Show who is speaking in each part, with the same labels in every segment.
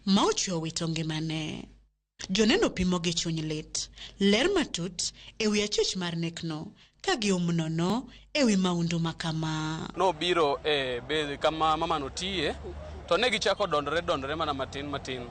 Speaker 1: ma ochwo wito ngimane. Joneno pimo gi chuny lit, ler matut ewi achich mar nekno, ka giumnono ewi maundu makama.
Speaker 2: No biro bed kama mamano tiye, to ne gichako dondore mana matin.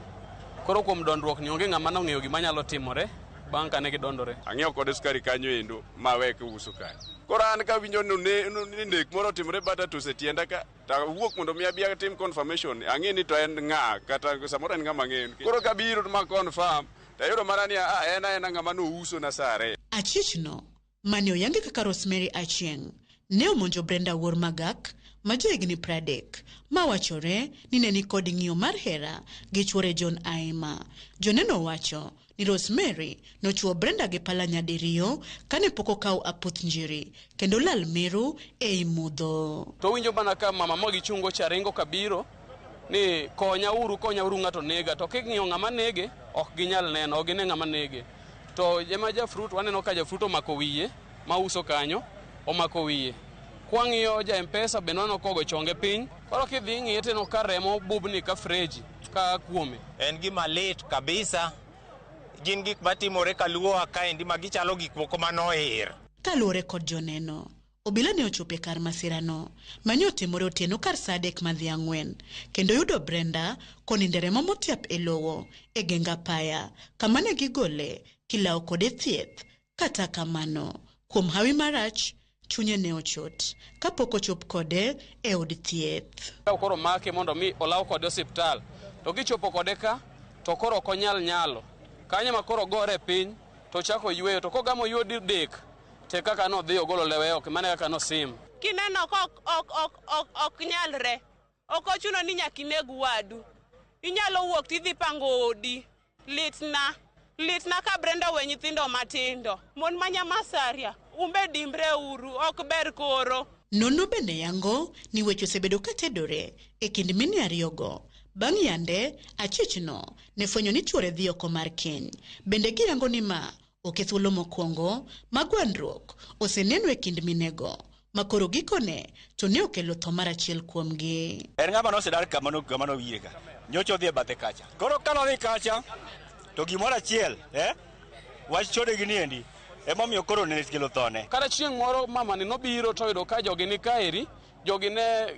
Speaker 2: Koro kuom dondruok ni onge ng'ama nong'eyo gima nyalo timore bang' kane gidondore.
Speaker 3: Ang'eyo kod skari kanyo endo mawek uso kanyo. Koro an ka winjo ni nek moro timore bata to setienda ka ta wuok mondo mi abia tim confirmation ang'e ni to en ng'a kata samoro en ng'ama ng'en. Koro ka biro ma confirm tayudo mana ni en ng'ama no uso na sare.
Speaker 1: Achichno mane oyangi kaka Rosemary Achieng' ne omonjo Brenda Wuor Magak ma johigni 30 ma wachore ni ne ni kod ng'iyo mar hera gi chuore John Aima. Joneno wacho ni Rosemary nochuo Brenda gi pala nyadiriyo kane pok okaw aputh njiri kendo lal meru ei mudho.
Speaker 2: To winjo bana ka mama mo gichungo charingo kabiro ni konya uru ng'ato nega, to king'iyo ng'ama nege ok ginyal neno, ok gine ng'ama nege. To jema jafrut waneno ka jafrut omako wiye ma uso kanyo, omako wiye. Kwang'iyo ja M-Pesa be nono kogo chonge piny, koro kidhi ng'iye teno ka remo bubni ka freji ka kuome.
Speaker 4: En gima lit kabisa. Gin gik matimore kaluowa kaendi ma gichalo gik moko manoir.
Speaker 1: Kaluwore kod joneno, obila ne ochope kar masirano mane otimore otieno kar saa 3:40 kendo yudo Brenda konindo remo motiap e lowo e genga paya kama ne gigole kilawo kode thieth. Kata kamano, kuom hawi marach, chunye ne ochot kapok ochop kode e od thieth.
Speaker 2: Koro make mondo mi olaw kode osiptal, to gichopo kode ka to koro konyal nyalo kanya ma koro gore piny to chako yweyo, to kogamo yodi dek te kaka no dhi ogolo lewe ok mane kaka no sim.
Speaker 5: Kineno ok nyalre, ok ochuno ni nyaka ineg wadu, inyalo wuok tidhi pango odi. Litna ka Brenda we nyithindo matindo, mon manyamasaria umbe dimbre uru, ok ber koro.
Speaker 1: Nono bende yango ni weche osebedo katedore e kind mini ariyogo. Bang' yande, Achichno ne fwenyo ni chuore dhi oko mar keny. Bende giyango ni ma okethuolo mokwongo magwandruok oseneno e kind minego, makoro gikone to ne okelo tho mar achiel kuomgi.
Speaker 6: En ng'ama nosedar kamano wiye ka. Nyocho dhi e bathe kacha. Koro kalodhi kacha to gimoro achiel, wach chode gi niendi emomiyo koro ne kelo thone.
Speaker 2: Kata chieng' moro mama ni nobiro to yudo ka jogi ni kaeri, jogi ne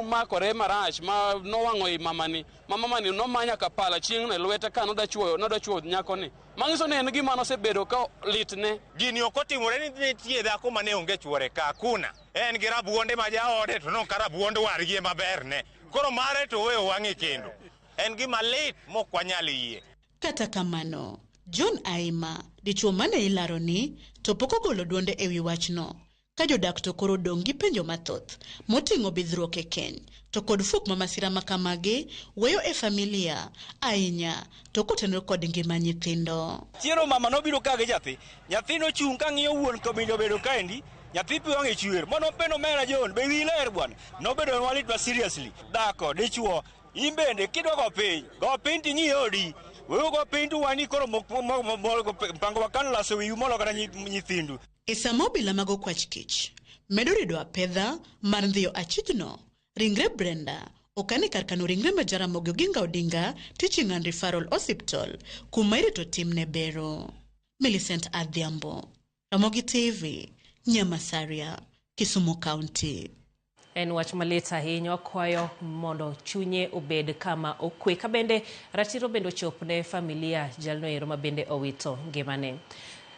Speaker 2: makore marach ma nowang'o i mamani. Mamani nomanya kapala chieng' ne lwete ka noda chuo nyako ni. Mangiso ne en gima nosebedo ka litne.
Speaker 4: Gini ok otimore ni nitie dhako mane onge chuore ka kuna. En gi rabuonde ma jaode to no ka rabuond wargi maber ne. Koro mare to weyo wang'e kendo. En gima lit mok wanyal yie.
Speaker 1: Kata kamano, John Aima, dichuo mane ilaro ni, to pok ogolo duonde ewi wachno. Ka jodak to koro dong' gi penjo mathoth moting'o bidhruok e keny to kod fuok ma masira makamagi weyo e familia ahinya to kotenore kod ngima nyithindo.
Speaker 6: Chiero mama nobiro ka gi nyathi nochung' ka ng'iyo wuon kobindo bedo kaendi, nyathi pi wang'e chwer mono peno mera John be wi ler bwana. Nobedo walit ma seriously. Dako dichuo imbende kidwa go piny ting'i odi. Wewe go piny tu wani koro pango wakano laso wi molo kata nyithindu.
Speaker 1: E sama obila mag okwach kich medo rido apedha mar ndhiyo Achichno, ringre Brenda okane kar kano ringre ma Jaramogi Oginga Odinga Teaching and Referral Hospital kuma irito timne bero. Millicent Adhiambo, Ramogi TV, Nyamasaria, Kisumu County.
Speaker 7: En wach malit ahinya, okwayo mondo chunye obed kama okwe ka bende ratiro bende ochopne familia jalno ero ma bende owito ngimane.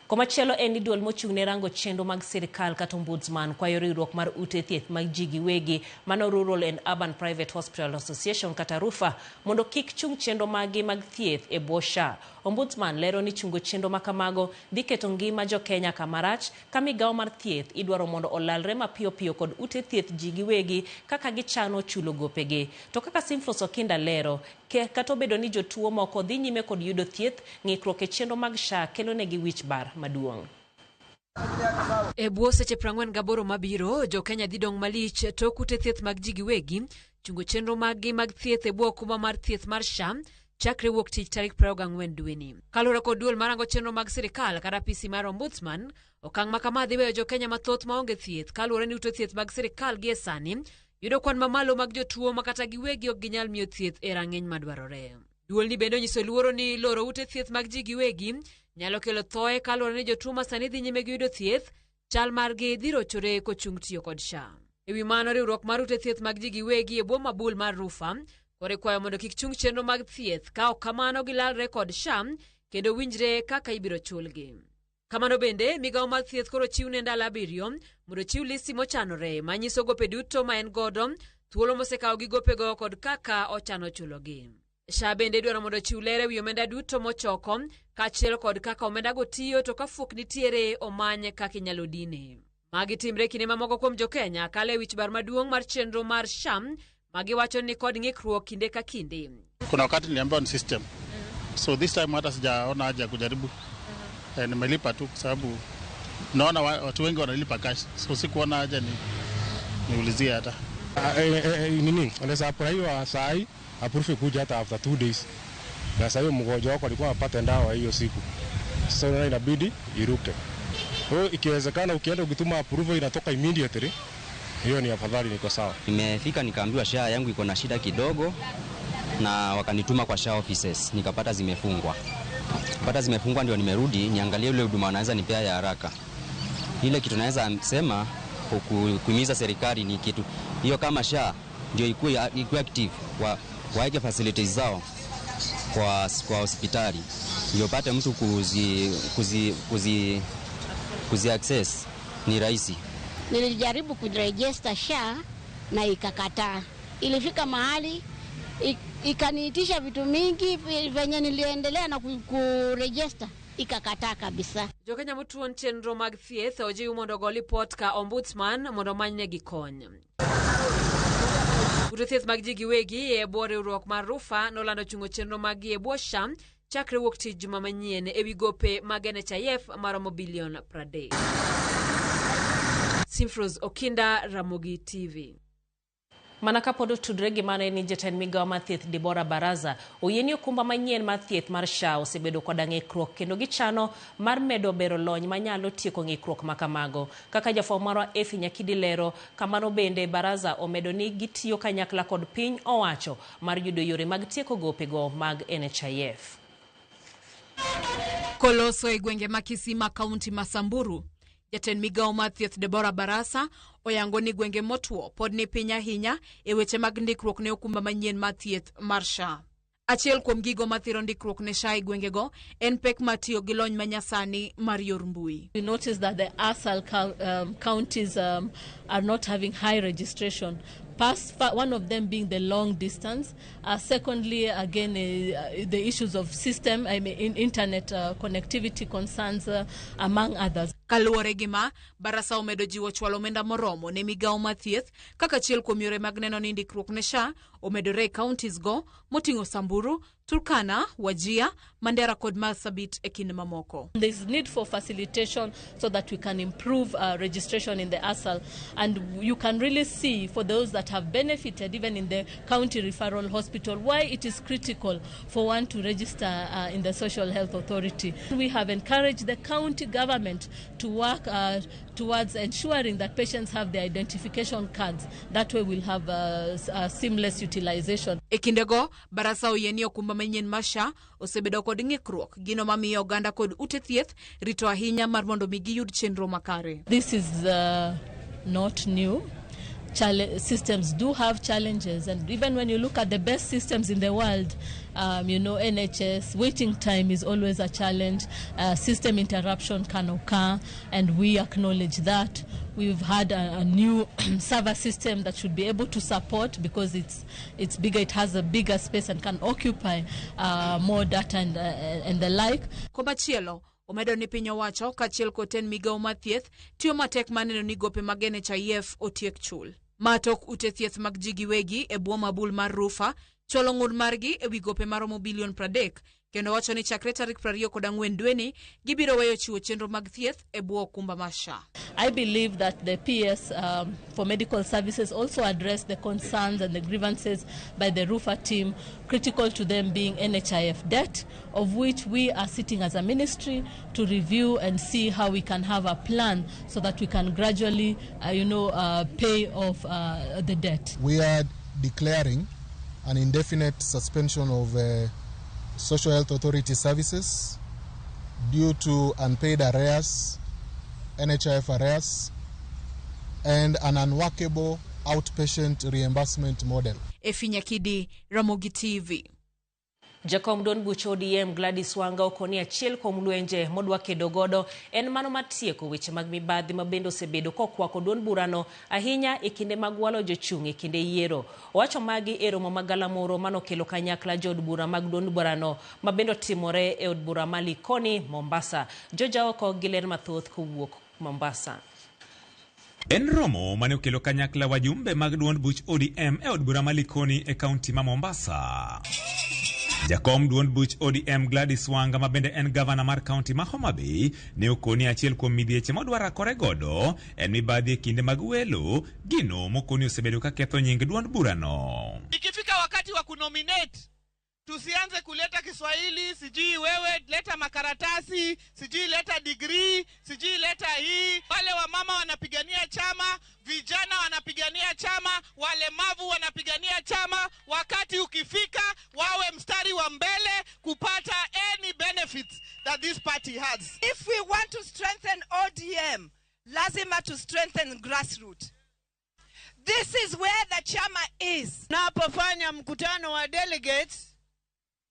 Speaker 7: Komachielo en ni duol mochung'ne rango chenro mag sirikal kata ombudsman kwayo riwruok mar ute thieth mag ji giwegi mano Rural and Urban Private Hospital Association kata RUFA mondo kik chung chenro magi mag thieth e bwo SHA. Ombudsman lero ni chungo chenro makamago dhi keto ngima jo Kenya kamarach ka migawo mar thieth idwaro mondo olalre mapiyo kod ute thieth ji giwegi kaka gichano chulo gopegi. To kaka Simflos Okinda lero, kata obedo ni jotuo moko dhi nyime kod yudo thieth, ng'ikruok e chenro mag SHA kelo negi wich bar maduong'.
Speaker 8: E bwo seche 48 mabiro, jo Kenya dhi dong' malich tok ute thieth mag ji giwegi chungo chenro maggi mag thieth e bwo kuma mar thieth mar SHA chakre wuok tich tarik 24 dweni. Kaluwore kod duol marango chenro mag sirikal kata PC mar Ombudsman, okang' ma kama dhi weyo jo Kenya mathoth maonge thieth kaluwore ni ute thieth mag sirikal gi e sani yudo kwan mamalo mag jotuo makata giwegi ok ginyal miyo thieth e rang'iny madwarore. Duol ni bende nyiso luoro ni loro ute thieth mag ji giwegi nyalo kelo thoe kaluwore ni jotuo ma sani dhi nyime gi yudo thieth chal margi dhi rochore kochung tiyo kod SHA. Ewi mano, riwruok mar ute thieth mag ji giwegi e bwo mabul mar Rufa kore kwayo mondo kik chung chenro mag thieth ka ok kamano gilalre kod SHA kendo winjre kaka ibiro chulgi. Kamano bende, migawo mar thieth koro chiwne ndalo 7 mondo chiw listi mochanore manyiso gope duto ma en godo, thuolo mosekawo gi gopego kod kaka ochano chulogi. SHA bende dwaro mondo chiw lere wi omenda duto mochoko kaachiel kod kaka omenda go tiyo to ka fuok nitiere omany kaka inyalo dine. Magi timre kinde mamoko kuom Jo-Kenya kale wich bar maduong' mar chenro mar SHA magiwacho ni kod ng'ikruok kinde ka kinde.
Speaker 9: Kuna wakati niliambiwa ni system. So this time hata sijaona haja kujaribu. Nimelipa tu kwa sababu naona watu wengi wanalipa cash. So sikuona haja niulizie hata.
Speaker 10: Nini? Anaweza apuraiwa saa hii apurufe kuja hata after 2 days. Na sasa hiyo mgonjwa wako alikuwa apate dawa hiyo siku. Sasa unaona inabidi iruke. Kwa hiyo ikiwezekana ukienda ukituma approval inatoka immediately. Hiyo ni afadhali, niko sawa.
Speaker 11: Nimefika nikaambiwa SHA yangu iko na shida kidogo na wakanituma kwa SHA offices nikapata zimefungwa. Kupata zimefungwa ndio nimerudi niangalie ile huduma wanaweza nipea ya haraka. Ile kitu naweza sema kuhimiza serikali ni kitu hiyo, kama SHA ndio ikuwe active waeke facilities zao kwa hospitali ndio pate mtu kuzi access ni rahisi.
Speaker 12: Nilijaribu kuregister SHA na ikakataa. Ilifika mahali ikaniitisha vitu mingi venye niliendelea na kuregister ikakataa kabisa.
Speaker 8: Jo-Kenya mutuon chenro mag thieth ojiw mondo go lipot ka ombudsman mondo manyne gikony. Ute thieth mag ji giwegi e bwo riwruok mar Rufa nolando chungo chenro mag e bwo SHA chakre wuok tich juma manyien ewi gope mag NHIF maromo bilion 30. Simfros Okinda, Ramogi TV.
Speaker 7: Mana kapod otudre gi mane ni jatend migawo mar thieth Deborah Baraza oyieni okumba manyien mar thieth mar SHA osebedo kod ng'ikruok kendo gichano mar medo bero lony manyalo tieko ng'ikruok makamago. Kaka jafwambo marwa Efi Nyakidi lero, kamano bende Baraza omedo ni gitiyo kanyakla kod piny owacho mar yudo yore mag tieko gopego mag NHIF.
Speaker 1: Koloso e gwenge ma Kisima kaunti ma Samburu, jatend migawo mar thieth Deborah Baraza oyango ni gwenge motuo pod ni piny ahinya e weche mag ndikruok ne okumba manyien mar thieth mar SHA. Achiel kuom gigo mathiro ndikruok ne SHA e gwengego en pek matiyo gi lony manyasani mar yor mbui.
Speaker 13: We noticed that the ASAL counties are not having high registration. One of them being the long distance. Secondly, again, the issues of system, internet connectivity concerns, among others.
Speaker 1: Kaluwore gi ma, Barasa omedo jiwo chwalo omenda moromo ne migawo mar thieth kaka achiel kuom yore mag neno ni ndikruok ne SHA omedore e counties go moting'o Samburu, Turkana, Wajir, Mandera kod Marsabit e kind mamoko.
Speaker 13: There is need for facilitation so that we can improve registration in the ASAL, and you can really see for those that have benefited even in the county referral hospital why it is critical for one to register in the Social Health Authority. We have encouraged the county government to work towards ensuring that patients have their identification cards. That way we'll have seamless utilization.
Speaker 1: E kindego, Barasa oyieni okumba manyien mar SHA osebedo kod ng'ikruok gino mamiyo oganda kod ute thieth rito ahinya mar mondo mi giyud chenro makare.
Speaker 13: This is not new. Systems do have challenges, and even when you look at the best systems in the world, NHS, waiting time is always a challenge. System interruption can occur, and we acknowledge that. We've had a new server system that should be able to support, because it's bigger, it has a bigger space and can occupy more data and the like.
Speaker 1: Komachielo, omedo ni piny owacho kachiel koten migawo mar thieth tiyo matek maneno ni gope mag NHIF otiek chul. Matok ute thieth mag ji giwegi e bwo mabul mar Rufa cholo ng'ur margi e wi gope maromo bilion 30 kendo wacho ni chakre tarik 24 dweni gibiro weyo chiwo chenro mag thieth e bwo okumba mar SHA.
Speaker 13: I believe that the PS for medical services also address the concerns and the grievances by the Rufa team, critical to them being NHIF debt, of which we are sitting as a ministry to review and see how we can have a plan so that we can gradually, pay off the debt.
Speaker 14: We are declaring an indefinite suspension of Social Health Authority services due to unpaid arrears, NHIF arrears, and an unworkable outpatient reimbursement model.
Speaker 15: Efinya Kidi, Ramogi TV.
Speaker 7: Jakom Duond Buch ODM Gladys Wanga okoni achiel kuom lwenje modwa kedo godo en mano matieko weche mag mibadhi mabendo osebedo kokwako duond burano ahinya e kinde mag walo jochung' e kinde yiero. Owacho magi e romo magalamoro manokelo kanyakla jod bura mag duond burano mabendo timore e od bura ma Likoni, Mombasa. Joja oko giler mathoth kowuok Mombasa.
Speaker 16: En romo mane okelo kanyakla wajumbe mag duond buch ODM e od bura ma Likoni e kaunti ma Mombasa. Jakom duond buch ODM Gladys Wanga mabende en gavana mar kaunti ma Homa Bay ne okoni achiel kuom midhieche modwara kore godo en mibadhi e kinde mag welo gino mokoni osebedo ka ketho nying duond burano.
Speaker 17: Ikifika wakati wa kunominate tusianze kuleta Kiswahili, sijui wewe leta makaratasi, sijui leta degree, sijui leta hii. Wale wa mama wanapigania chama, vijana wanapigania chama, walemavu wanapigania chama. Wakati ukifika wawe mstari wa mbele kupata any benefits that this party has.
Speaker 18: If we want to strengthen ODM, lazima to strengthen grassroots. This is where the chama is.
Speaker 17: Napofanya mkutano wa delegates,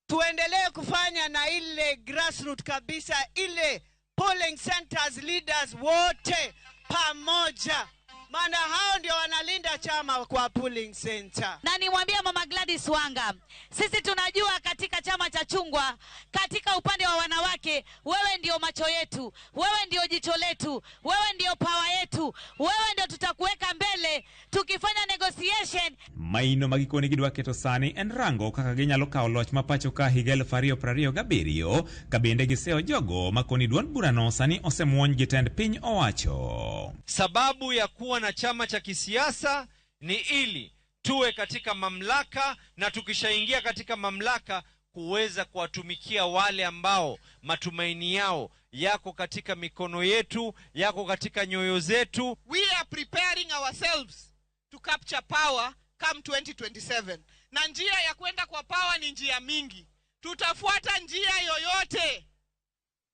Speaker 17: tuendelee kufanya na ile grassroots kabisa, ile polling centers leaders wote pamoja. Maana hao ndio wanalinda chama kwa polling center.
Speaker 19: Na nimwambia Mama Gladys Wanga, sisi tunajua katika chama cha chungwa, katika upande wa wanawake, wewe ndio macho yetu, wewe ndio jicho letu, wewe ndio power yetu, wewe ndio tutakuweka mbele tukifanya negotiation.
Speaker 16: Maino magikoni gidwa keto sani en rango kaka ginyalo kawo loch mapacho ka higa 2027 kabende giseo jogo makoni duond burano sani osemuony jitend piny owacho.
Speaker 20: Sababu ya kuwa na chama cha kisiasa ni ili tuwe katika mamlaka, na tukishaingia katika mamlaka kuweza kuwatumikia wale ambao matumaini yao yako katika mikono yetu, yako katika nyoyo zetu.
Speaker 17: We are preparing ourselves to capture power come 2027. Na njia ya kwenda kwa power ni njia mingi. Tutafuata njia yoyote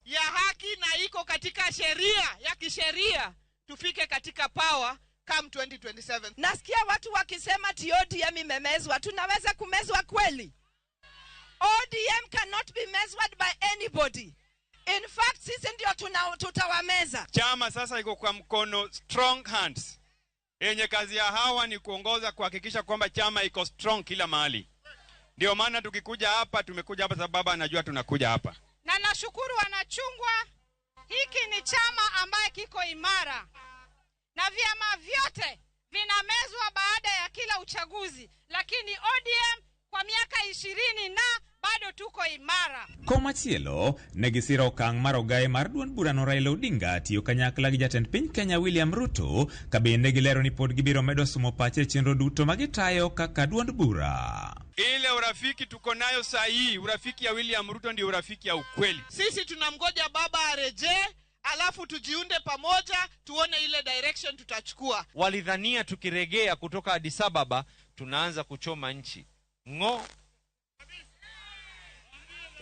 Speaker 17: ya haki na iko katika sheria, ya kisheria, tufike katika power come 2027.
Speaker 18: Nasikia watu wakisema ODM imemezwa. Tunaweza kumezwa kweli? ODM cannot be measured by anybody. In fact, sisi ndio tutawameza.
Speaker 21: Chama sasa iko kwa mkono strong hands. Yenye kazi ya hawa ni kuongoza, kuhakikisha kwamba chama iko strong kila mahali. Ndio maana tukikuja hapa, tumekuja hapa sababu anajua tunakuja hapa.
Speaker 22: Na nashukuru wanachungwa, hiki ni chama ambaye kiko imara. Na vyama vyote vinamezwa baada ya kila uchaguzi, lakini ODM kwa miaka 20 na bado tuko imara.
Speaker 16: Komachielo negisiro okang' mar ogaye mar duond burano Raila Odinga tiyo kanyakla gi jatend piny Kenya William Ruto kabende gilero ni pod gibiro medo sumo pache chenro duto magitayo kaka duond bura.
Speaker 21: Ile urafiki tuko nayo sahihi, urafiki ya William Ruto ndio urafiki ya ukweli.
Speaker 17: Sisi tunamgoja baba arejee, alafu tujiunde pamoja tuone ile direction tutachukua.
Speaker 20: Walidhania tukiregea kutoka Addis Ababa tunaanza kuchoma nchi. Ngo.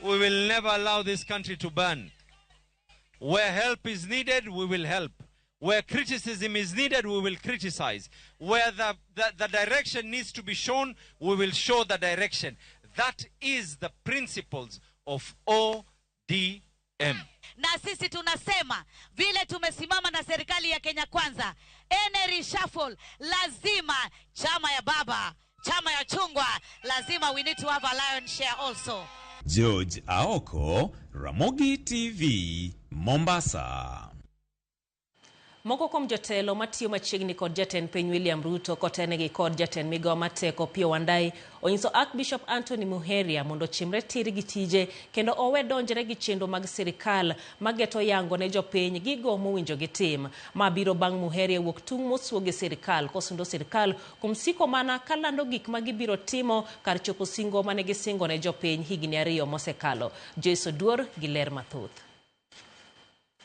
Speaker 20: We will never allow this country to burn. Where help is needed, we will help. Where criticism is needed, we will criticize. Where the direction needs to be shown, we will show the direction. That is the principles of ODM.
Speaker 19: Na sisi tunasema vile tumesimama na serikali ya Kenya Kwanza, any reshuffle lazima chama ya baba, chama ya chungwa, lazima we need to have a lion's share also.
Speaker 16: George Aoko, Ramogi TV, Mombasa.
Speaker 7: Moko kuom jotelo matiyo machiegni kod jatend piny William Ruto kotenegi kod jatend Migawo Mateko Opiyo Wandayi onyiso Archbishop Anthony Muheria mondo chimre tir gi tije kendo owe donjre gi chenro mag sirikal mageto yango ne jopiny gigo mowinjo gitim. Mabiro bang' Muheria wuok tung' mosuo gi sirikal kosundo sirikal kuom siko mana kalando gik magibiro timo kar chopo singo mane gisingo ne jopiny higni 2 mosekalo. Joyce Duor gi ler mathoth.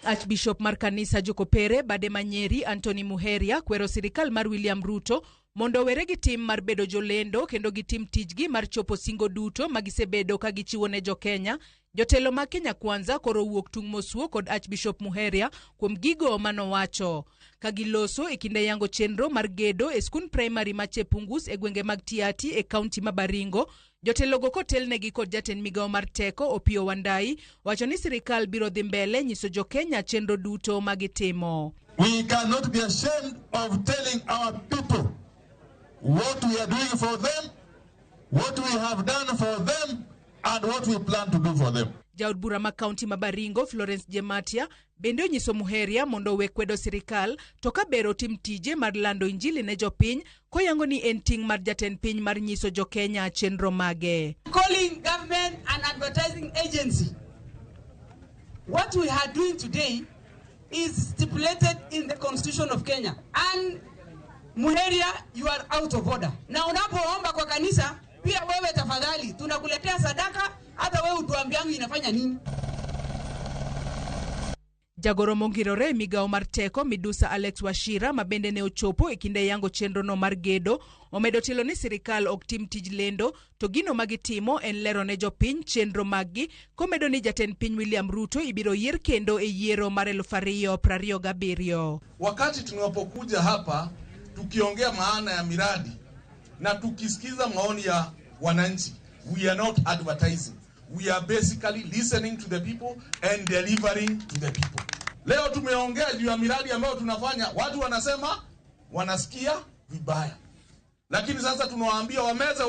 Speaker 15: Archbishop mar kanisa Jokopere bade Manyeri Anthony Muheria kwero sirikal mar William Ruto
Speaker 3: mondo weregi tim mar bedo jolendo kendo gitim tijgi mar chopo singo duto magisebedo ka gichiwo ne jo-Kenya. Jotelo ma Kenya Kwanza koro wuok tung' mosuo kod Archbishop Muheria kuom gigo manowacho. Kagiloso e kinde yango chenro mar gedo e skund primary ma Chepungus e gwenge mag Tiati e kaunti ma Baringo, jotelo go kotelnegi kod jatend migao mar teko Opiyo Wandayi wacho ni sirikal biro dhi mbele nyiso jo-Kenya chenro duto magitimo.
Speaker 5: We cannot be ashamed of telling our people what we are doing for them, what we have done for them, and what we plan to do for them.
Speaker 3: Jaod bura ma kaunti ma Baringo Florence Jematia bende onyiso Muheria mondo we kwedo sirikal to ka bero tim tije mar lando injili ne jopiny koyango ni en ting mar jatend piny mar nyiso jo-Kenya chenro mage.
Speaker 23: Calling government an advertising agency. What we are doing today is stipulated in the Constitution of Kenya. And Muheria, you are out of order. Na unapoomba kwa kanisa, pia wewe tafadhali, tunakuletea sadaka, hata wewe utuambiangu inafanya nini?
Speaker 3: Jagoro mongirore migao mar teko Midusa Alex Washira mabende ne ochopo e kinde yango chenro no mar gedo omedo telo ni sirikal ok tim tij lendo to gino magitimo en lero ne jopiny chenro maggi komedo ni jatend piny William Ruto ibiro yier kendo e yiero mar 2027.
Speaker 24: Wakati tunapokuja hapa tukiongea maana ya miradi na tukisikiza maoni ya wananchi, we are not advertising. We are basically listening to the people and delivering to the people. Leo tumeongea juu ya miradi ambayo tunafanya, watu wanasema wanasikia vibaya. Lakini sasa tunawaambia wameze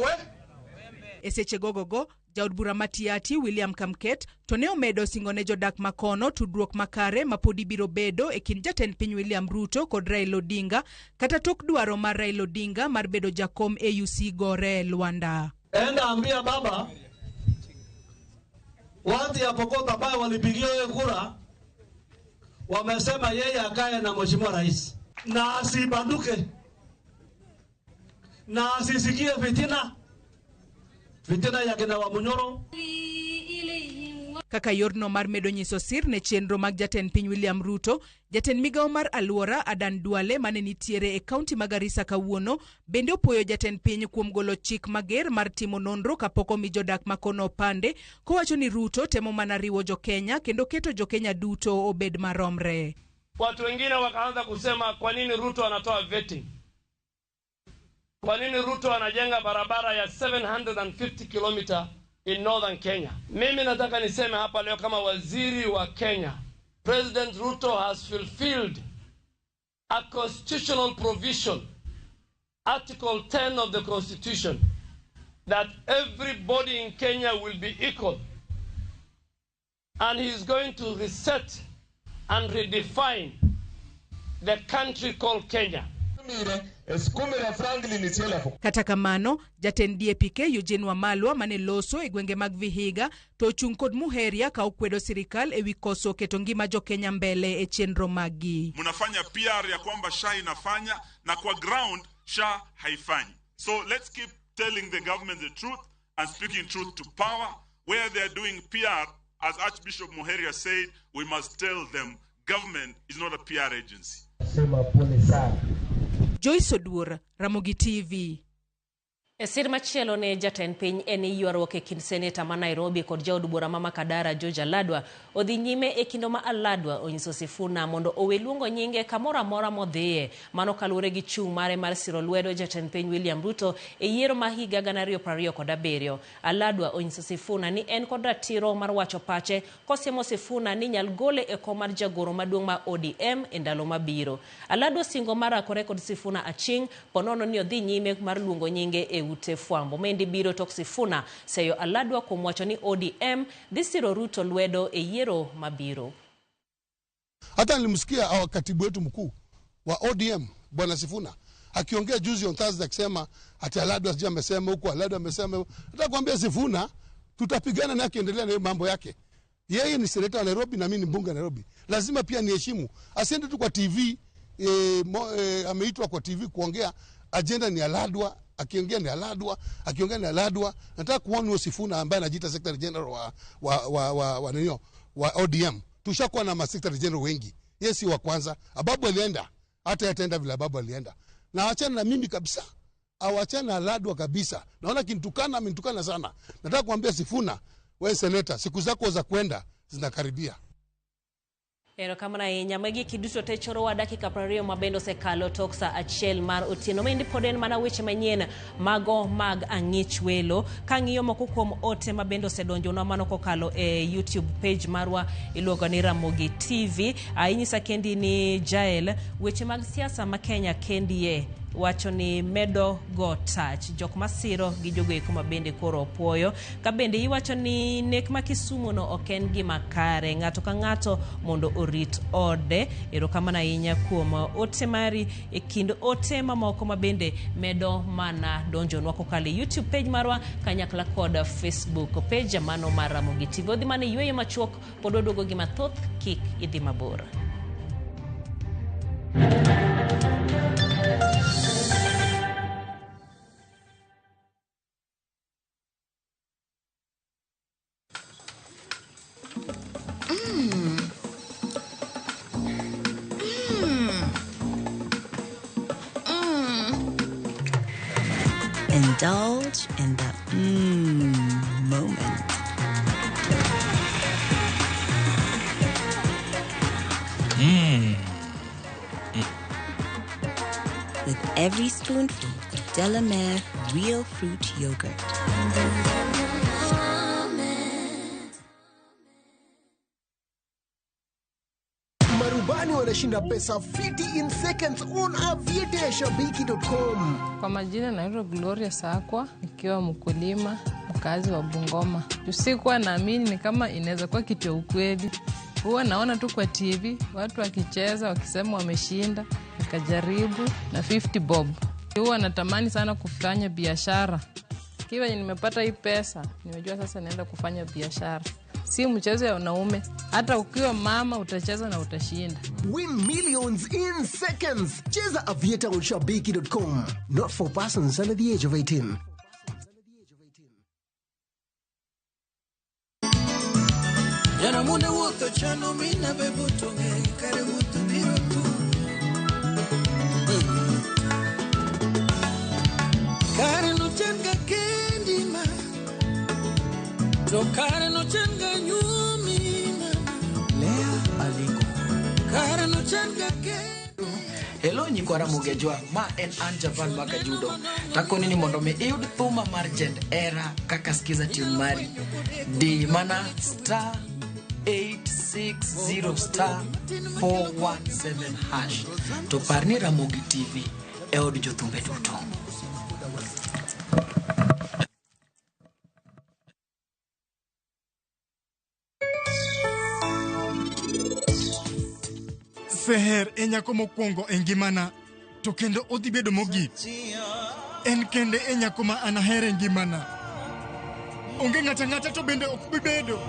Speaker 3: Eseche gogogo jaod bura Matiati William Kamket to ne omedo singone jodak makono tudruok makare mapodi biro bedo e kind jatend piny William Ruto kod Raila Odinga kata tok dwaro mar Raila Odinga mar bedo jakom AUC gore Luanda.
Speaker 25: Enda ambia baba watu ya Pokot ambayo walipigia yeye kura wamesema yeye akae na mheshimiwa rais na asibanduke na asisikie fitina ya kina wa Munyoro.
Speaker 3: Kaka yorno mar medo nyiso sir ne chenro mag jatend piny William Ruto, jatend migao mar Aluora Adan Duale mane nitiere e kaunti ma Garissa kawuono bende opoyo jatend piny kuom golo chik mager mar timo nonro kapok omi jodak makono pande kowacho ni Ruto temo mana riwo jo-Kenya kendo keto jo-Kenya duto obed maromre.
Speaker 26: Watu wengine wakaanza kusema kwa nini Ruto anatoa vetting? Kwa nini Ruto anajenga barabara ya 750 km in northern Kenya? Mimi nataka niseme hapa leo kama waziri wa Kenya, President Ruto has fulfilled a constitutional provision, Article 10 of the Constitution, that everybody in Kenya will be equal. And he is going to reset and redefine the country called Kenya.
Speaker 3: Kata kamano, jatend DAP-K Eugene Wamalwa mane loso e gwenge mag Vihiga to chung kod Muheria ka okwedo sirikal e wi koso keto ngima jo-Kenya mbele e chenro magi.
Speaker 27: Munafanya PR ya kwamba SHA inafanya na kwa ground SHA haifanyi. So let's keep telling the government the truth and speaking truth to power. Where they are doing PR, as Archbishop Muheria said, we must tell them government is not a PR agency.
Speaker 3: Joyce Odur, Ramogi TV.
Speaker 7: E sir machielo ne jatend piny en ywaruok e kind seneta ma Nairobi kod jaod bura ma Makadara George Aladwa odhi nyime e kindo ma Aladwa onyiso Sifuna mondo owe luongo nyinge kamoro amora modhiye mano kaluwore gi chung' mare mar siro lwedo jatend piny William Ruto e yiero ma higa 2027. Aladwa onyiso Sifuna ni en kod ratiro mar wacho pache kosiemo Sifuna ni nyal gole e kom mar jagoro maduong' ma ODM e ndalo mabiro. Aladwa singo marakore kod Sifuna aching ponono ni odhi nyime mar luongo nyinge e ute fwambo. Mendi biro tok Sifuna seyo Aladwa kuom wacho ni ODM dhi siro Ruto lwedo e yiero mabiro.
Speaker 28: Hata nilimsikia katibu wetu mkuu wa ODM Bwana Sifuna akiongea juzi on Thursday akisema ati Aladwa sija amesema huko, Aladwa amesema. Nataka kuambia Sifuna tutapigana naye akiendelea na mambo yake. Yeye ni seneta wa Nairobi na mimi ni mbunge wa Nairobi. Lazima pia niheshimu. Asiende tu kwa TV ameitwa kwa TV kuongea agenda ni Aladwa, akiongea ni Aladwa, akiongea ni Aladwa. Nataka kuona huyo Sifuna ambaye anajiita Secretary General wa ODM. Tushakuwa na Secretary General wengi. Yeye si wa kwanza. Ababu alienda, hata yataenda vile Ababu alienda. Na achana na mimi kabisa. awachana Ladwa kabisa. Naona amenitukana sana. Nataka kuambia Sifuna, wewe seneta, siku zako za kwenda zinakaribia.
Speaker 7: Erokamano ahinya. Magi kiduto te choro wa dakika 20 mabendo sekalo tok sa achiel mar otieno. Mendi pod en mana weche manyien mago mag ang'ich welo. Kang'iyo moko kuom ote mabendo sedonjo na mano kokalo YouTube page marwa iluongo ni Ramogi TV. Inyisa kendi ni Jael weche mag siasa ma Kenya kendie wacho ni medo go touch jok masiro gi jogo eko mabende koro opuoyo. Ka bende iwacho ni nek ma Kisumu no oken gima kare, ng'ato ka ng'ato mondo orit ode. Erokamano ahinya kuom ote mari e kind ote mamoko mabende medo mana donjonwa kokalo YouTube page marwa kanyakla kod Facebook page mano mar Ramogi TV. Odhi mana yweyo machuok pod oduogo gi mathoth, kik idhi mabor.
Speaker 2: Indulge in the moment. With every spoonful of Delamere real fruit yogurt.
Speaker 4: Marubani wanashinda pesa 50 in seconds on aviatashabiki.com.
Speaker 6: Kwa majina naitwa Gloria Sakwa, nikiwa mkulima mkazi wa Bungoma. Tusikuwa naamini ni kama inaweza kuwa kitu ya ukweli. Huwa naona tu kwa TV watu wakicheza wakisema wameshinda, nikajaribu na 50 bob. Huwa natamani sana kufanya biashara. Kiwa nimepata hii pesa, nimejua sasa naenda kufanya biashara. Si mchezo ya wanaume, hata ukiwa mama utacheza na utashinda.
Speaker 4: Win millions in seconds. Cheza aviatashabiki.com. Not for persons under the age of 18.
Speaker 8: Yana mune woto chano mina bebuto nge kare mutu birotu. Kare no chenga kendi ma. To kare no chenga nyumi ma. Lea aliko. Kare no chenga kendi.
Speaker 9: Hello nyikwa Ramogi Jwang, ma en Anjavan Makajudo. Tako nini mondo me iud thuma mar Jend Era kaka skiza tune mari. Di mana star 860 star 417 hash. To parni Ramogi TV e od jothumbe duto.
Speaker 10: Seher enyako mokwongo engimana to kendo odhi bedo mogik. En kende enyako ma anahere engimana. Onge ng'ata to bende ok bi bedo.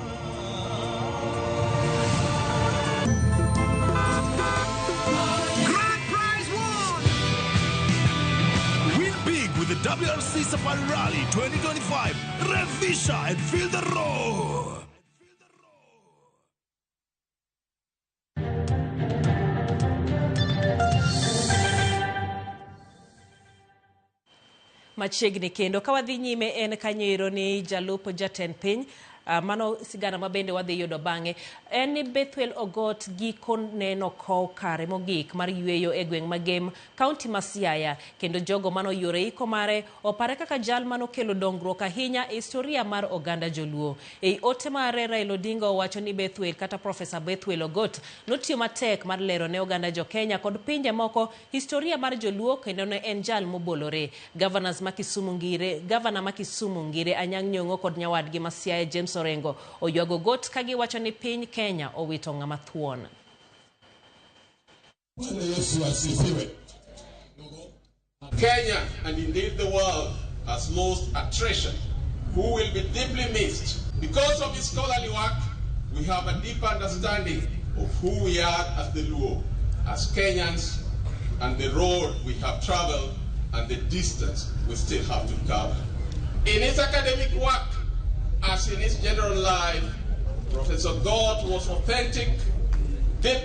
Speaker 11: Grand prize won! Win big with the WRC Safari Rally 2025. Revisha and feel the roar.
Speaker 7: Machiegni kendo kawadhi nyime en kanyo ni jalup jatend piny mano sigana mabende wadhi yudo bang'e en ni Bethwel Ogot giko neno kow kare mogik mar yweyo e gweng' magem kaunti ma Siaya kendo jogo mano yore iko mare opare kaka jal mano kelo dongruok ahinya e historia mar oganda joluo. Ei ote mare Raila Odinga owacho ni Bethwel kata Professor Bethwel Ogot notiyo matek mar lero ne oganda jo Kenya kod pinje moko historia mar joluo kendo ne en jal mobolore. Governor ma Kisumu Ngire Anyang' Nyong'o kod nyawadgi ma Siaya James Orengo oywago Got kagi wacho ni piny Kenya owito ng'ama thuon.
Speaker 12: Kenya and indeed the world has lost a treasure who will be deeply missed. Because of his scholarly work, we have a deep understanding of who we are as the Luo, as Kenyans, and the road we have traveled and the distance we still have to cover. In his academic work, as in his general life, Professor Got was authentic, deep,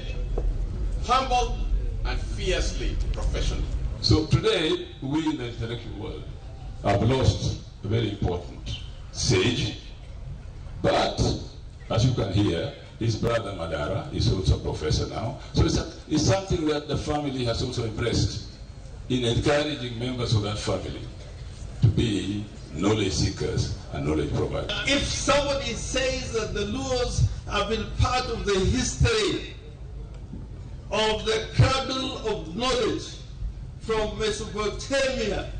Speaker 12: humble, and fiercely professional. So today, we in the intellectual world have lost a very important sage, but as you can hear, his brother Madara is also a professor now. So it's something that the family has also embraced in encouraging members of that family to be knowledge seekers and knowledge providers.
Speaker 1: If somebody says that the Luos have been part of the history of the cradle of knowledge from Mesopotamia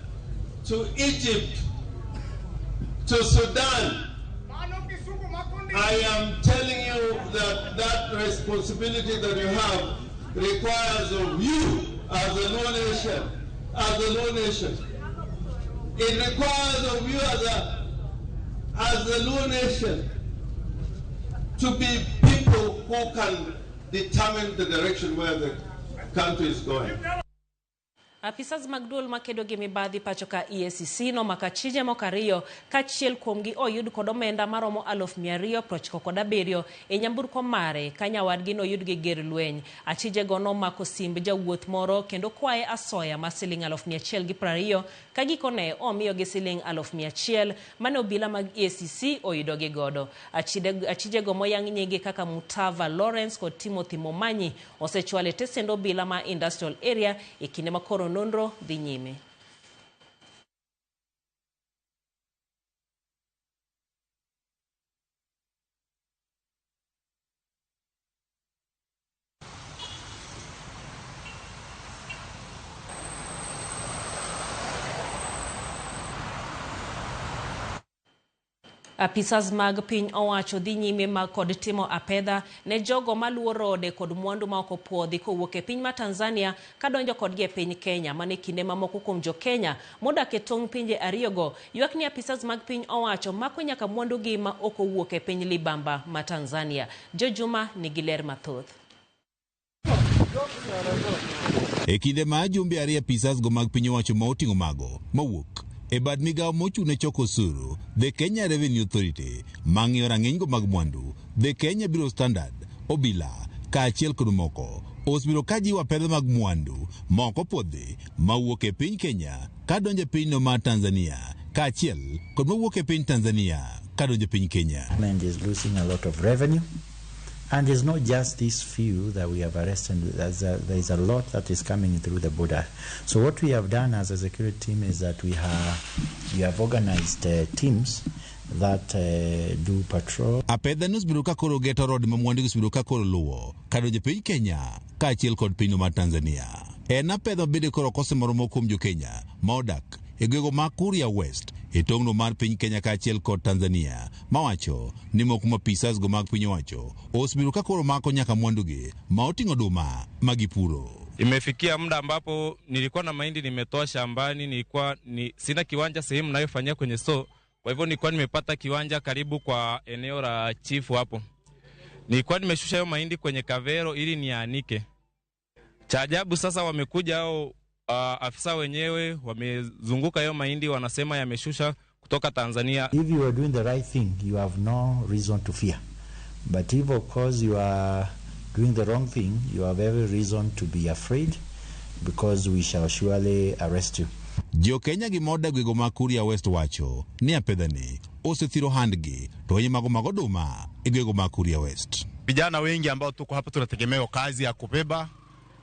Speaker 1: to Egypt to Sudan, I am telling you that that responsibility that you have requires of you as a Luo nation, It requires of you as a Luo nation to be people who can determine the direction where the country is going.
Speaker 7: Apisas magdul makedo gi mibadhi pacho ka EACC no makachije mokariyo kachiel kuomgi oyud kod omenda maromo 297 e nyamburko mare kanyawadgi no yud gi ger lweny. Achije go no mako simb jawuoth moro kendo kwae asoya ma siling 120 ka gikone omiyo gi siling 100 mane obila mag EACC oyudo gi godo. Achije go moyang nyigi kaka Mutava Lawrence kod Timothy Momanyi osechwale tesendo obila ma industrial area e kinde makoro nonro dhi nyime. Apisas mag piny owacho dhi nyime ma kod timo apedha ne jogo maluwo rode kod mwandu ma oko puodhi kowuok e piny ma Tanzania kadonjo kodgi e piny Kenya mane kinde mamoko kuom jo Kenya modak e tong' pinje ariyogo ywak ni apisas mag piny owacho mako nyaka mwandu gi ma oko wuok e piny libamba ma Tanzania. Jojuma nigi ler mathoth.
Speaker 13: E kinde ma jumbe ariyo apisas go mag piny owacho ma oting'o mago mawuok e bad migawo mochune choko osuru, the Kenya Revenue Authority, mang'iyo rang'iny go mag mwandu, the Kenya Bureau Standard, obila, kaachiel kod moko, osebiro ka jiwo apedha mag mwandu, moko puodhi, mawuok e piny Kenya, kadonjo e pinyno mar Tanzania, kaachiel kod mawuok e piny Tanzania, kadonjo e piny Kenya.
Speaker 14: Government is losing a lot of revenue. And it's not just these few that we have arrested. There's a lot that is coming through the border. So what we have done as a security team is that we have organized teams that do patrol.
Speaker 13: Apedha nus biro ka koro geto road ma mwandu biro ka koro luwo kadonjo piny Kenya kaachiel kod piny mar Tanzania. En apedha bede koro kose moro mokum jo Kenya ma odak e gwego ma Kuria West e tong'no mar piny Kenya kaachiel kod Tanzania mawacho ni moko ma apisas go mag piny owacho osebiro ka koro mako nyaka mwandugi ma oting'o duma magipuro.
Speaker 17: Imefikia muda ambapo nilikuwa na mahindi nimetoa shambani, sina kiwanja sehemu ninayofanyia kwenye store. Kwa hivyo nilikuwa nimepata kiwanja karibu kwa eneo la chifu hapo. Nilikuwa nimeshusha hiyo mahindi kwenye kavero ili nianike. Cha ajabu sasa wamekuja hao afisa wenyewe wamezunguka hiyo mahindi wanasema yameshusha kutoka Tanzania.
Speaker 14: If you are doing the right thing, you have no reason to fear. But if of course you are doing the wrong thing, you have every reason to be afraid because we shall surely arrest you.
Speaker 13: Jo Kenya gi moda gwego ma Kuria West wacho ni apedha ni osethiro handgi to wenye mago duma e gwego ma Kuria West.
Speaker 18: Vijana wengi ambao tuko hapa tunategemea kazi ya kubeba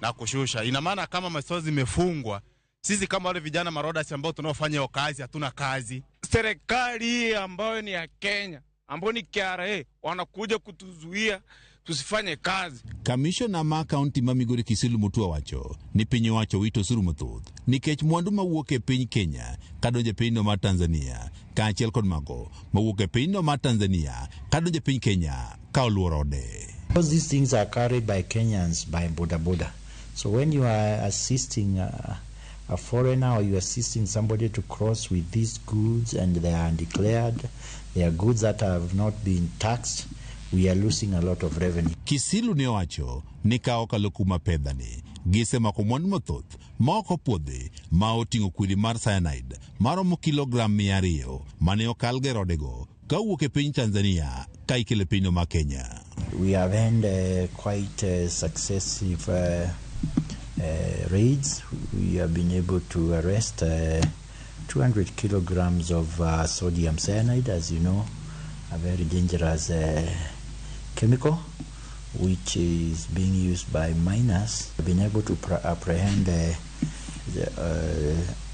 Speaker 18: na kushusha. Ina maana kama masozi zimefungwa, sisi kama wale vijana marodas ambao tunaofanya hiyo kazi hatuna kazi.
Speaker 20: Serikali hii ambayo ni ya Kenya, ambayo ni KRA, wanakuja kutuzuia tusifanye kazi.
Speaker 13: Commissioner ma county ma Migori Kisilu Mutua wacho ni piny wacho wito osuru mathoth nikech mwandu mawuok e piny Kenya kadonjo e pinyno mar Tanzania kaachiel kod mago mawuok e pinyno mar Tanzania kadonjo e piny Kenya ka oluwo rode.
Speaker 14: Because these things are carried by Kenyans by border. So when you are assisting a foreigner or you are assisting somebody to cross with these goods and they are undeclared, they are goods that have not been taxed, we are losing a lot of revenue.
Speaker 13: Kisilu ne wacho ni kao kalokuma pedha ni gise mako mwandu mathoth moko puodhi ma oting'o kwiri mar cyanide maromo kilogram 200 mane okalge rodego kawuok e piny Tanzania ka ikele pinyno ma Kenya.
Speaker 14: We have had quite successive raids. We have been able to arrest 200 kilograms of sodium cyanide, as you know, a very dangerous chemical, which is being used by miners. We've been able to apprehend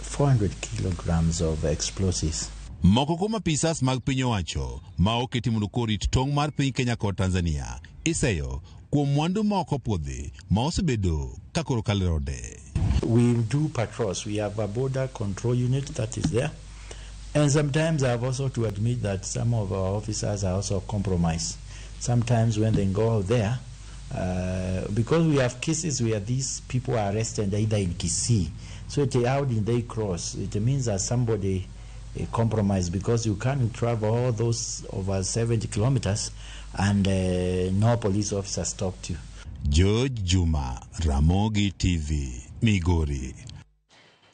Speaker 14: 400 kilograms of explosives.
Speaker 13: Moko kuom apisas mag piny owacho ma oketi mondo korit tong' mar piny Kenya kod Tanzania iseyo kuom mwandu ma ok opuodhi ma osebedo ka koro kalirode.
Speaker 14: We do patrols. We have a border control unit that is there. And sometimes I have also to admit that some of our officers are also compromised. Sometimes when they go there, because we have cases where these people are arrested either in Kisii, so how did they cross? It means that somebody compromised, because you can't travel all those over 70 kilometers and no police officer stopped you.
Speaker 13: George Juma, Ramogi TV, Migori.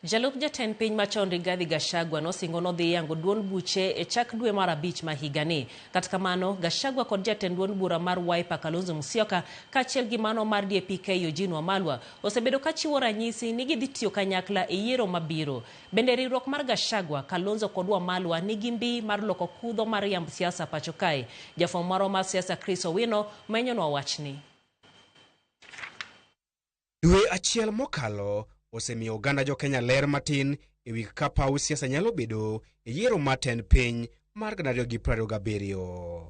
Speaker 7: Jalup jatend piny machon Rigathi Gachagua nosingo nodhi yango duond buche e chak dwe mar abich ma higani. Kata kamano, Gachagua kod jatend duond bura mar Wiper Kalonzo Musyoka kaachiel gi mano mar DAP-K Eugene Wamalwa osebedo ka chiwo ranyisi ni gidhi tiyo kanyakla e yiero mabiro. Bende riwruok mar Gachagua, Kalonzo kod Wamalwa nigi mbii mar loko kudho mar yamb siasa pacho kae. Jafwambo marwa mar siasa Chris Owino menyono wachni.
Speaker 5: Dwe achiel mokalo osemiyo oganda jo Kenya ler matin ewi kaka paw siasa nyalo bedo e yiero mar tend piny mar 2027.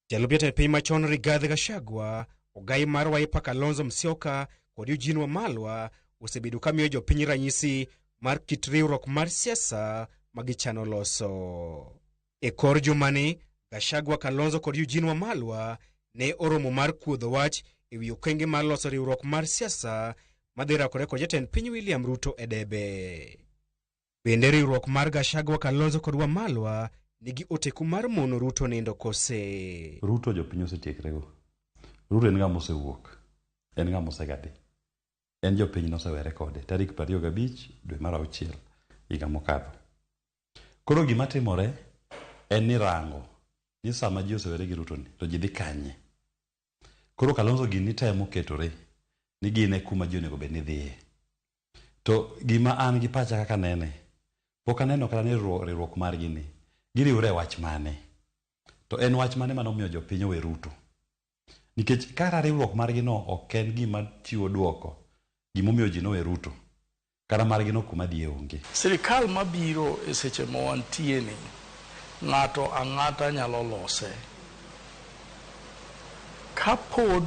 Speaker 5: Jalup jatend piny machon Rigathi Gachagua, ogai mar Wiper Kalonzo Musyoka kod Eugene Wamalwa osebedo ka miyo jopiny ranyisi mar kit riwruok mar siasa ma gichano loso. E kor jumani, Gachagua, Kalonzo kod Eugene Wamalwa ne oromo mar kuodho wach ewi okenge mar loso riwruok mar siasa madhi rakore kod jatend piny William Ruto e debe. Bende riwruok mar Gachagua, Kalonzo kod Wamalwa nigi oteku mar mono Ruto nindo kose.
Speaker 15: Ruto jopiny osetiekre. Ruto en ng'ama osewuok, en ng'ama osegadi. En jopiny nosewere kode tarik 25 dwe mar 6 higa mokadho. Koro gima timore en ni rango ni sama ji osewere gi Ruto ni to ji dhi kanye. Koro Kalonzo gini temo ketore ni gine kuma ji onego bed ni dhiye. To gima an gi pacha kaka nene, pok aneno kata ni riwruok mar gini giriwre wach mane. To en wach mane manomiyo jopiny owe Ruto. Nikech kara riwruok mar gino ok en gima chiwo duoko gimomiyo ji nowe Ruto, kata mar gino kuma dhiye onge.
Speaker 16: Sirikal mabiro e seche ma wantie ni ng'ato ang'ata nyalo lose. Kapod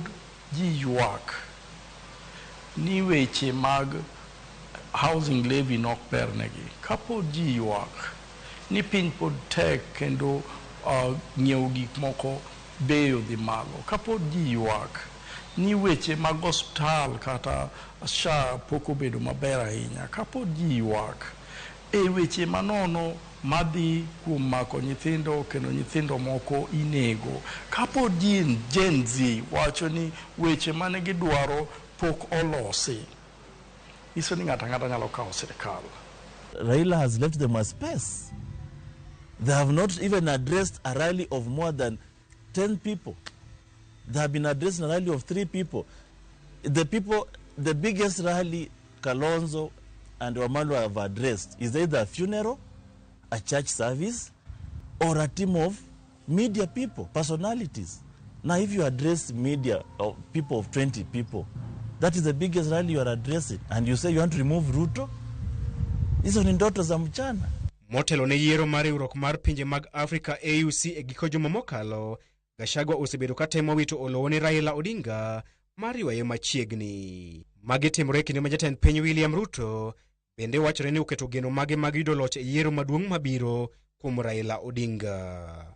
Speaker 16: ji ywak ni weche mag housing levy nok bernegi, kapod ji ywak ni piny pod tek kendo ng'iewo gik moko beyo dhi malo, kapod ji ywak ni weche mag hospital kata SHA pok obedo maber ahinya, kapod ji ywak e weche manono madhi kuom mako nyithindo kendo nyithindo moko inego, kapod ji Gen Z wacho ni weche mane gidwaro pok olosi, iso ni ng'ata ng'ata nyalo kawo sirikal.
Speaker 19: Raila has left them a space. They have not even addressed a rally of more than 10 people. They have been addressing a rally of 3 people. The biggest rally Kalonzo and Wamalwa have addressed is either a funeral, a church service, or a team of media people, personalities. Now, if you address media or people of 20 people, that is the biggest rally you are addressing, and you say you want to remove Ruto? Hizo ni ndoto za mchana.
Speaker 5: Motelo ne yiero mar riwruok mar pinje mag Afrika AUC e giko juma mokalo, Gachagua osebedo ka temo wito olowo ne Raila Odinga mar ywaye machiegni. Magi timore kinde ma jatend piny William Ruto bende wachore ni oketo geno mage mag yudo loch e yiero maduong' mabiro kuom Raila Odinga.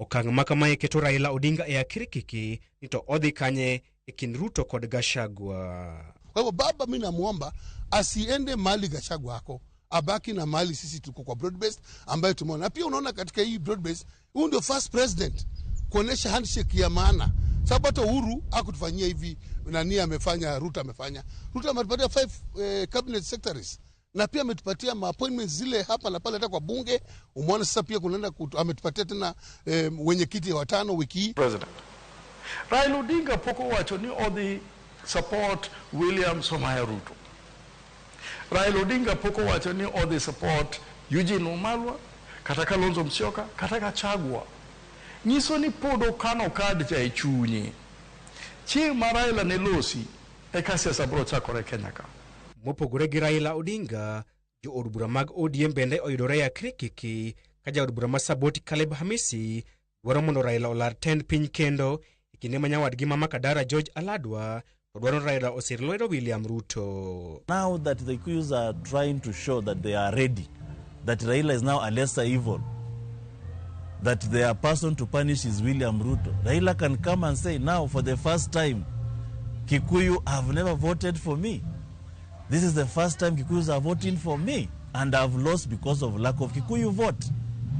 Speaker 5: Okang' ma kamae keto Raila Odinga e akirikiki ni to odhi kanye e kind Ruto kod Gachagua.
Speaker 28: Kwa hivyo baba mimi namuomba asiende mali Gachagua hako, abaki na mali sisi tuko kwa broad based ambayo tumeona. Na pia unaona katika hii broad based, huyu ndio first president kuonesha handshake ya maana. Sababu hata Uhuru hakutufanyia hivi, nani amefanya, Ruto amefanya. Ruto ametupatia 5 cabinet secretaries. Na pia ametupatia appointments zile hapa na pale hata kwa bunge. Umeona sasa pia kunaenda ametupatia tena wenyekiti 5 wiki.
Speaker 16: President Raila Odinga poko wacho ni odhi support William Somaya Ruto. Raila Odinga poko wacho ni odhi support Eugene Wamalwa, kata Kalonzo Musyoka, kata Gachagua. Nyiso ni podo kano kad cha e chunyi. Chieng' ma Raila ne losi e ka siasa bro chakore Kenya ka.
Speaker 5: Mopogore gi Raila Odinga, jo od bura mag ODM bende oyudore ya krikiki ka ja od bura ma Saboti Caleb Hamisi dwaro mondo Raila olar tend piny kendo e kinde ma nyawadgi Mama Kadara George Aladwa to dwaro Raila osir lwedo William Ruto.
Speaker 19: Now that the Kuyus are trying to show that they are ready, that Raila is now a lesser evil, that their person to punish is William Ruto, Raila can come and say, now for the first time, Kikuyu have never voted for me. This is the first time Kikuyus are voting for me, and I've lost because of lack of Kikuyu vote.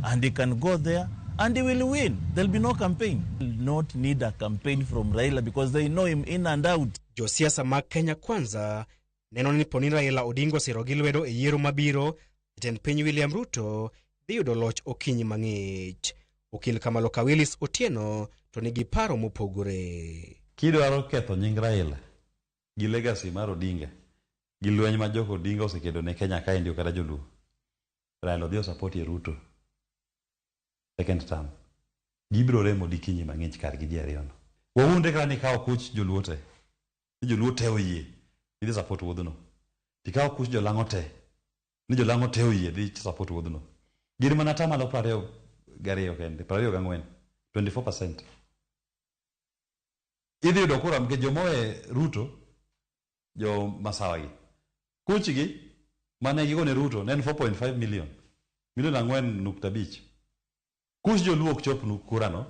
Speaker 19: And he can go there and he will win. There'll be no campaign. Will not need a campaign from Raila because they know him in and out.
Speaker 5: Josiasa mag Kenya Kwanza neno ni poni Raila Odinga sirogi lwedo e yiero mabiro, jatend piny William Ruto dhi yudo loch okinyi mang'ich. Okil Kamalo Kawilis Otieno to nigi paro mopogore.
Speaker 15: Kidwaro ketho nying Raila gi legacy mar Odinga gi lweny ma Joko Odinga osekedo ne Kenya ka ndio kata joluo, Raila odhi support Ruto second term. Gibiro remo dikinyi mang'ich kar gi diariono. Wawunde kani kawo kuch joluo te. Ni joluo te oyie idhi support wuodhno. Tikawo kuch jolango te. Ni jolango te oyie dhi support wuodhno. Giri mana tamalo 22 kende, 24, 24%. Idhi yudo kura mke jomoe Ruto, jo Masawagi. Kuchigi, mane gigone Ruto, nen 4.5 million. Milion 4.5. Kuch joluo kchop kura no.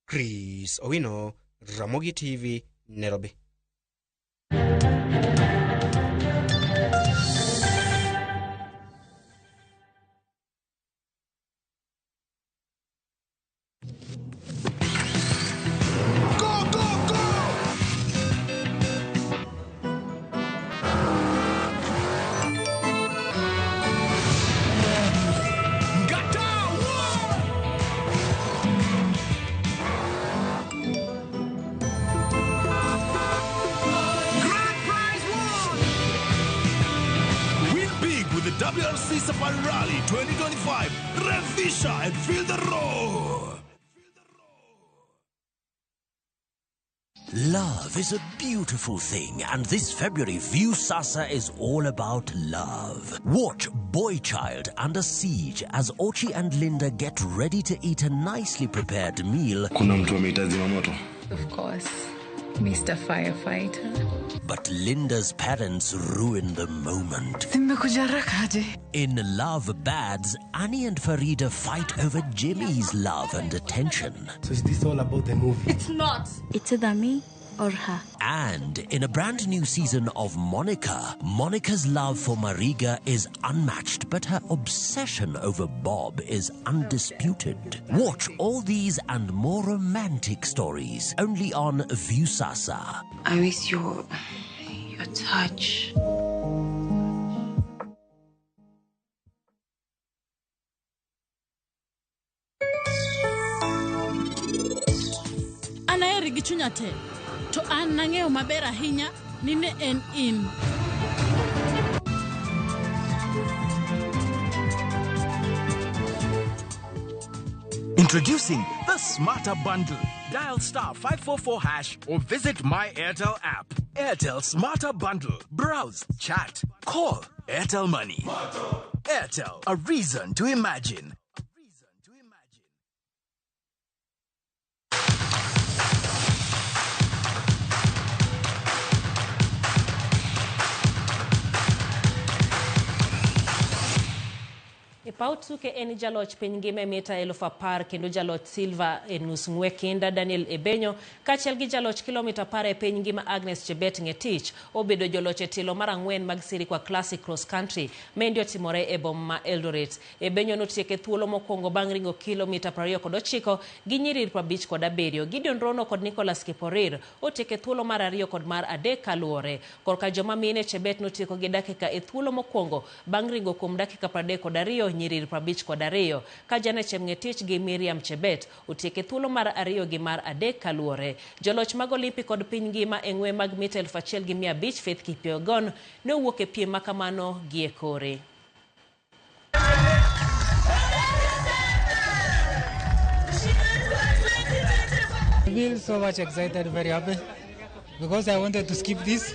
Speaker 5: Chris Owino, Ramogi TV, Nairobi.
Speaker 11: WRC Safari Rally 2025. Revisha and feel the roar.
Speaker 3: Love is a beautiful thing, and this February, Viusasa is all about love. Watch Boy Child Under Siege as Ochi and Linda get ready to eat a nicely prepared meal.
Speaker 21: Kuna mtu ameita zimamoto?
Speaker 22: Of course, Mr. Firefighter.
Speaker 3: But Linda's parents ruin the moment. In Love Bads, Annie and Farida fight over Jimmy's love and attention.
Speaker 4: So is this all about the movie?
Speaker 22: It's not.
Speaker 23: It's either me or her.
Speaker 3: And in a brand new season of Monica, Monica's love for Mariga is unmatched, but her obsession over Bob is undisputed. Watch all these and more romantic stories only on Viusasa.
Speaker 22: I miss your touch.
Speaker 24: Anaeri gi chunya te, to an nang'eyo maber ahinya ni ne en in.
Speaker 25: Introducing the Smarter Bundle. Dial *544# or visit My Airtel app. Airtel Smarter Bundle. Browse, chat, call. Airtel Money. Airtel, a reason to imagine.
Speaker 7: E paw tuke en jaloch piny ngima mita 10,000 kendo jaloch silver e nus ng'we kinda Daniel Ebenyo kaachiel gi jaloch kilomita 10 e piny ngima Agnes Chebet Ngetich obedo joloch e tilo mar 4 mag Sirikwa Classic Cross Country mendi otimore e boma ma Eldoret. Ebenyo notieke thuolo mokwongo bang' ringo kilomita 29 gi nyiriri 57. Gideon Rono kod Nicholas Kiporir otieke thuolo mar 2 kod mar 3 kaluore. Korka joma mine Chebet notieko gi dakika e thuolo mokwongo bang' ringo kuom dakika 32 nyiriri 52 ka Janet Chemngetich gi Miriam Chebet otieke thuolo mar 2 gi mar 3 kaluore. Joloch mag Olympic kod piny ngima e ng'we mag mita 1500 Faith Kipyegon ne owuok e piem makamano gi e kore.
Speaker 2: I feel so much excited, very happy, because I wanted to skip this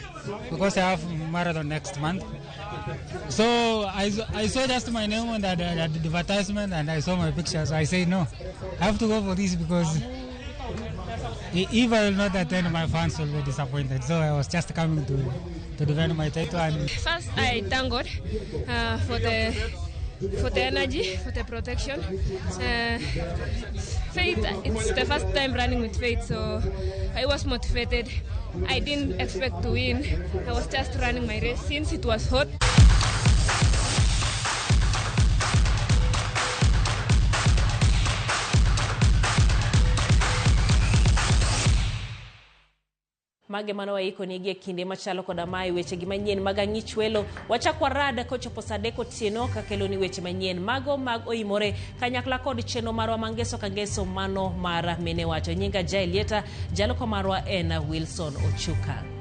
Speaker 2: because I have marathon next month. So I saw just my name on the advertisement and I saw my picture. So I say no, I have to go for this because if I will not attend, my fans will be disappointed. So I was just coming to defend my title. And
Speaker 6: first, I thank God for the energy, for the protection. Faith, it's the first time running with Faith, so I was motivated. I didn't expect to win. I was just running my race since it was hot.
Speaker 7: Mage mano waiko nigie kinde machalo koda mai weche gi manyien mag ang'ich welo wachakwa rada kochopo saa 3 otieno ka kelo ni weche manyien mago mag oimore kanyakla kod cheno marwa mangeso kangeso mano mara mene wacho nyinga Jailieta jaloko marwa en Wilson Ochuka.